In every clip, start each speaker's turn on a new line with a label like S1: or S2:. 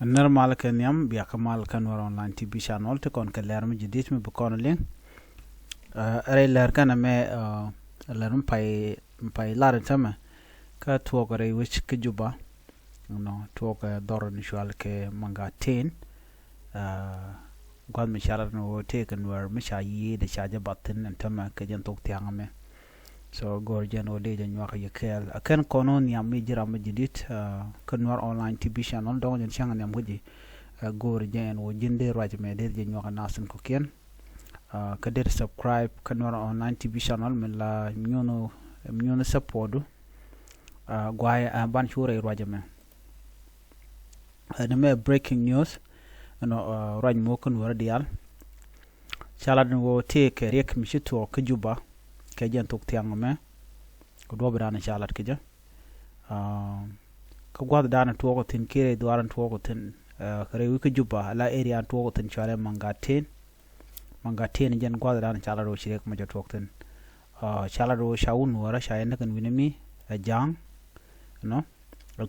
S1: normal kan yam biya kamal kan war online tv channel te kon kaler mi jidit mi bukon ling are ler kana me lerum pai lar tama ka thok re wich ke juba no thok dor ni shwal ke manga ten gwal mi sharar no te kan war mi shayi de shaje batten tama ke jan tok thiaŋ me so gorjan o de jan wa ye kel akan konon yam mi jira mi jidit kan war online tv channel don jan chang yam guji gorjan o jinde raj me de jan wa nasun ko ken ka der subscribe kan war online tv channel min la miono support gwai ban chure raj me na me breaking news no raj mo kan war dial chalad wo te ke rek mi shito ke juba ke jan thok thiaŋ me ko do bana chalad ke ja ko gwad dana to ko tin kire dwaran to ko tin kare wi ke juba la area to ko tin chale manga ten jan gwad dana chalad ro shirek ma ja tok tin chalad ro shaun wara shayen kan winimi jang no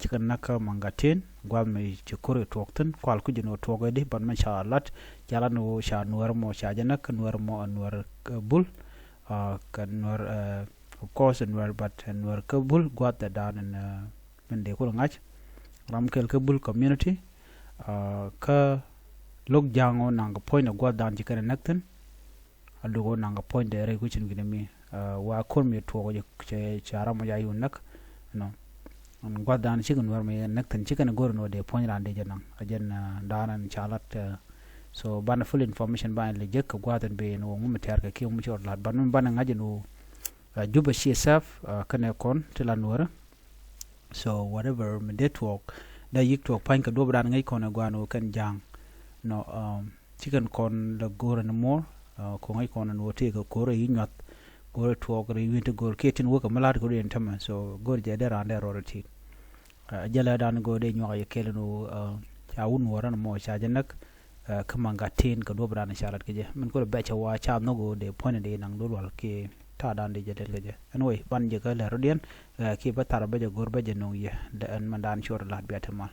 S1: chikan naka manga ten gwal me chikore tok tin kwal ku jino to de ban ma chalat chalad no sha nuer mo sha janak nuer mo nuer bul kan nuer of course nuer but nuer kabul gwat da dan men de ko ngach ram kel kabul community ka log jango nanga point gwat dan jikane nakten adugo nanga point de re ku chin gidemi wa kor me to je chara mo yayu nak no on gwat dan chikan nuer me nakten chikan gor no de point rande janang ajen danan chalat so ban full information ban le jek gwatan be no ngum ter ka ki mu chor lat ban ngaje no juba csf kane kon tela nuer so whatever me network da yik to pan ka do bran ngai kon gwano kan jang no chicken kon the gore no more ko ngai kon no te ko kore yinyat gore to ko yinte gore ketin wo ka malat ko den tama so gore je der ande rorati jala dan go de nyoya kele no chaun woran mo cha janak kamanga ten ka do bran shalat ke je men ko be cha wa cha no go de point de nang do wal ke ta dan de jadel ke je anyway ban je ka la rodien ki ba tar ba je gor ba je no ye da an mandan chor lat bi atama